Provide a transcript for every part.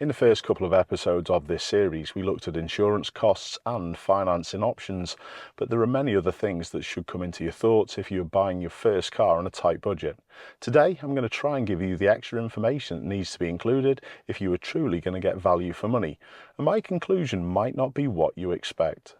In the first couple of episodes of this series, we looked at insurance costs and financing options, but there are many other things that should come into your thoughts if you're buying your first car on a tight budget. Today, I'm going to try and give you the extra information that needs to be included if you are truly going to get value for money, and my conclusion might not be what you expect.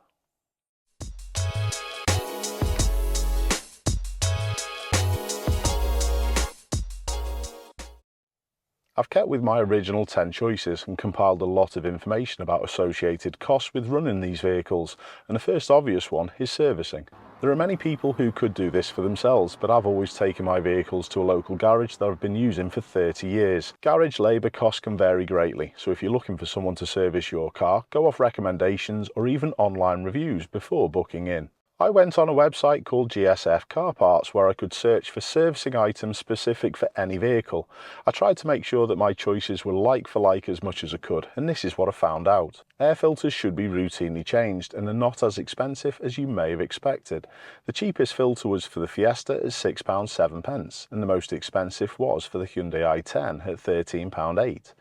I've kept with my original 10 choices and compiled a lot of information about associated costs with running these vehicles, and the first obvious one is servicing. There are many people who could do this for themselves, but I've always taken my vehicles to a local garage that I've been using for 30 years. Garage labour costs can vary greatly, so if you're looking for someone to service your car, go off recommendations or even online reviews before booking in. I went on a website called GSF Car Parts where I could search for servicing items specific for any vehicle. I tried to make sure that my choices were like for like as much as I could, and this is what I found out. Air filters should be routinely changed and are not as expensive as you may have expected. The cheapest filter was for the Fiesta at £6.07, and the most expensive was for the Hyundai i10 at £13.08.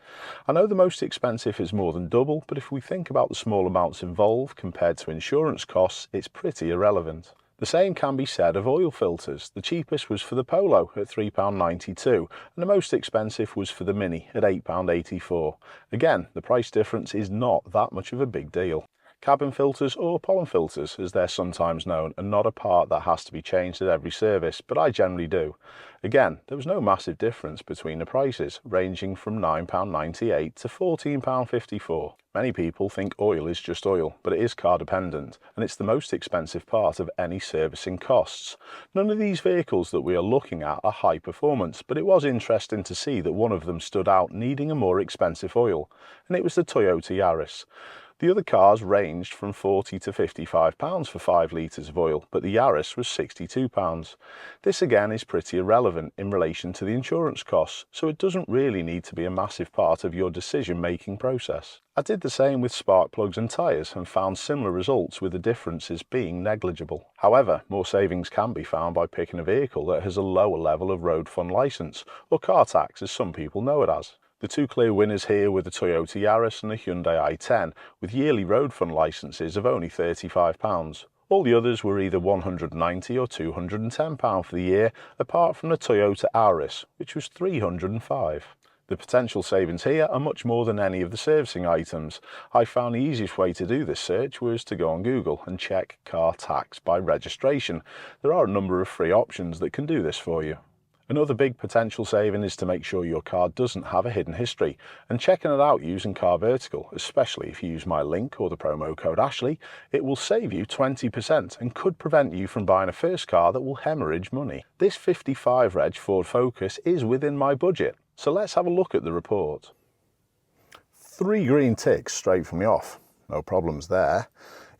I know the most expensive is more than double, but if we think about the small amounts involved compared to insurance costs, it's pretty irrelevant. The same can be said of oil filters. The cheapest was for the Polo at £3.92 and the most expensive was for the Mini at £8.84. Again, the price difference is not that much of a big deal. Cabin filters, or pollen filters as they're sometimes known, are not a part that has to be changed at every service, but I generally do. Again, there was no massive difference between the prices, ranging from £9.98 to £14.54. Many people think oil is just oil, but it is car dependent, and it's the most expensive part of any servicing costs. None of these vehicles that we are looking at are high performance, but it was interesting to see that one of them stood out needing a more expensive oil, and it was the Toyota Yaris. The other cars ranged from £40 to £55 for 5 litres of oil, but the Yaris was £62. This again is pretty irrelevant in relation to the insurance costs, so it doesn't really need to be a massive part of your decision-making process. I did the same with spark plugs and tyres and found similar results with the differences being negligible. However, more savings can be found by picking a vehicle that has a lower level of road fund licence, or car tax as some people know it as. The two clear winners here were the Toyota Yaris and the Hyundai i10, with yearly road fund licences of only £35. All the others were either £190 or £210 for the year, apart from the Toyota Auris, which was £305. The potential savings here are much more than any of the servicing items. I found the easiest way to do this search was to go on Google and check car tax by registration. There are a number of free options that can do this for you. Another big potential saving is to make sure your car doesn't have a hidden history, and checking it out using Car Vertical, especially if you use my link or the promo code Ashley, it will save you 20% and could prevent you from buying a first car that will hemorrhage money. This 55 reg Ford Focus is within my budget, so let's have a look at the report. 3 green ticks straight from the off, no problems there.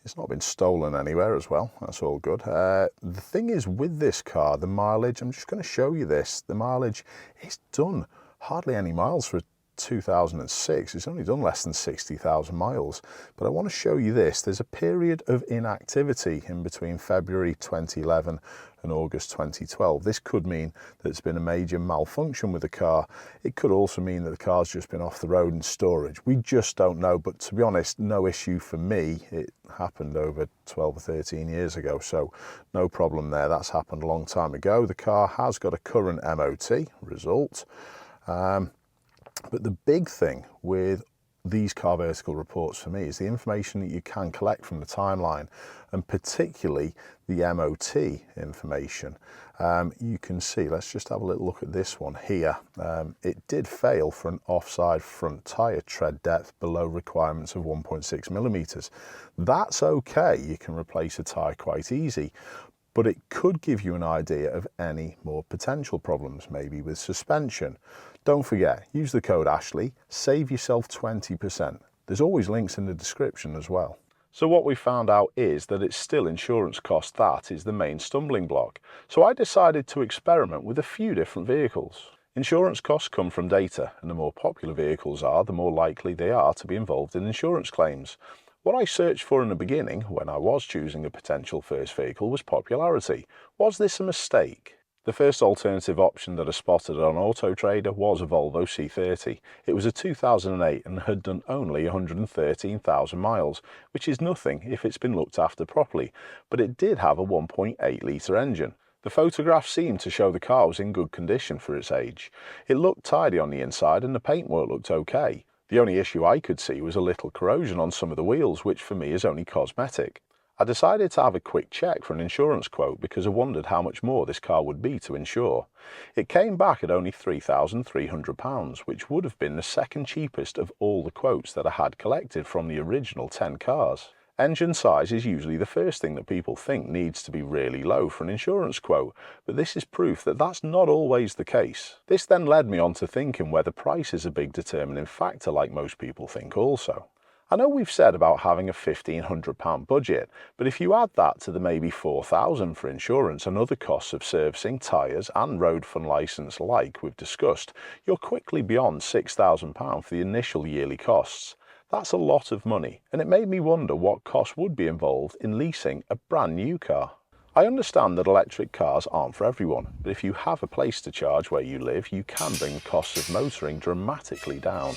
It's not been stolen anywhere as well, that's all good. The thing is with this car, the mileage, I'm just going to show you this, the mileage is done hardly any miles for 2006, it's only done less than 60,000 miles. But I want to show you this, there's a period of inactivity in between February 2011 and August 2012. This could mean that it's been a major malfunction with the car. It could also mean that the car's just been off the road in storage. We just don't know, but to be honest, no issue for me. It happened over 12 or 13 years ago, so no problem there. That's happened a long time ago. The car has got a current MOT result. But the big thing with these Car Vertical reports for me is the information that you can collect from the timeline, and particularly the MOT information. You can see, let's just have a little look at this one here. It did fail for an offside front tyre tread depth below requirements of 1.6 millimetres. That's okay, you can replace a tyre quite easy, but it could give you an idea of any more potential problems, maybe with suspension. Don't forget, use the code Ashley, save yourself 20%. There's always links in the description as well. So what we found out is that it's still insurance cost that is the main stumbling block. So I decided to experiment with a few different vehicles. Insurance costs come from data, and the more popular vehicles are, the more likely they are to be involved in insurance claims. What I searched for in the beginning, when I was choosing a potential first vehicle, was popularity. Was this a mistake? The first alternative option that I spotted on Auto Trader was a Volvo C30. It was a 2008 and had done only 113,000 miles, which is nothing if it's been looked after properly, but it did have a 1.8 litre engine. The photographs seemed to show the car was in good condition for its age. It looked tidy on the inside and the paintwork looked okay. The only issue I could see was a little corrosion on some of the wheels, which for me is only cosmetic. I decided to have a quick check for an insurance quote because I wondered how much more this car would be to insure. It came back at only £3,300, which would have been the second cheapest of all the quotes that I had collected from the original 10 cars. Engine size is usually the first thing that people think needs to be really low for an insurance quote, but this is proof that that's not always the case. This then led me on to thinking whether price is a big determining factor like most people think also. I know we've said about having a £1,500 budget, but if you add that to the maybe £4,000 for insurance and other costs of servicing, tyres and road fund licence like we've discussed, you're quickly beyond £6,000 for the initial yearly costs. That's a lot of money, and it made me wonder what costs would be involved in leasing a brand new car. I understand that electric cars aren't for everyone, but if you have a place to charge where you live, you can bring the costs of motoring dramatically down.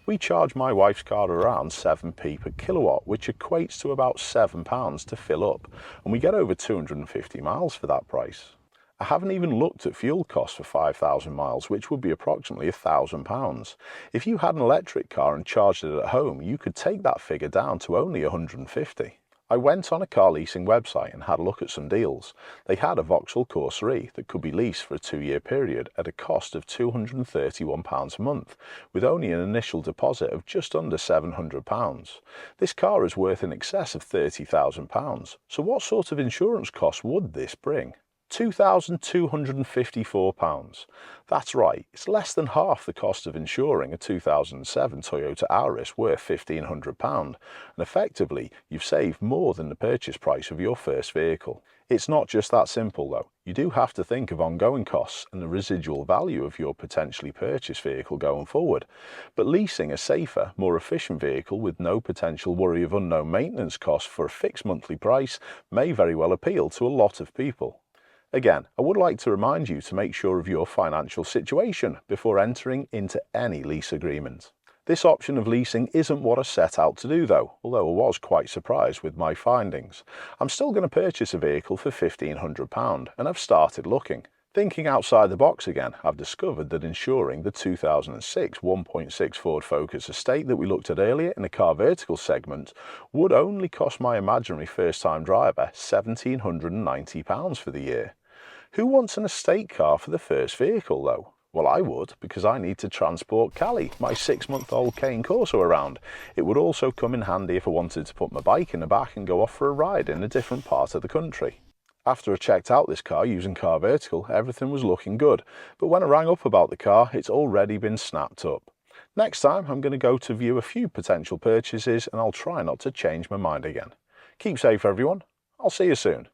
We charge my wife's car around 7p per kilowatt, which equates to about £7 to fill up, and we get over 250 miles for that price. I haven't even looked at fuel costs for 5,000 miles, which would be approximately £1,000. If you had an electric car and charged it at home, you could take that figure down to only 150. I went on a car leasing website and had a look at some deals. They had a Vauxhall Corsa E that could be leased for a 2-year period at a cost of £231 a month, with only an initial deposit of just under £700. This car is worth in excess of £30,000, so what sort of insurance costs would this bring? £2,254. That's right, it's less than half the cost of insuring a 2007 Toyota Auris worth £1,500, and effectively you've saved more than the purchase price of your first vehicle. It's not just that simple though. You do have to think of ongoing costs and the residual value of your potentially purchased vehicle going forward, but leasing a safer, more efficient vehicle with no potential worry of unknown maintenance costs for a fixed monthly price may very well appeal to a lot of people. Again, I would like to remind you to make sure of your financial situation before entering into any lease agreement. This option of leasing isn't what I set out to do though, although I was quite surprised with my findings. I'm still going to purchase a vehicle for £1,500 and I've started looking. Thinking outside the box again, I've discovered that insuring the 2006 1.6 Ford Focus Estate that we looked at earlier in the car vertical segment would only cost my imaginary first-time driver £1,790 for the year. Who wants an estate car for the first vehicle though? Well, I would, because I need to transport Callie, my 6-month-old Cane Corso, around. It would also come in handy if I wanted to put my bike in the back and go off for a ride in a different part of the country. After I checked out this car using Car Vertical, everything was looking good, but when I rang up about the car, it's already been snapped up. Next time, I'm going to go to view a few potential purchases and I'll try not to change my mind again. Keep safe everyone, I'll see you soon.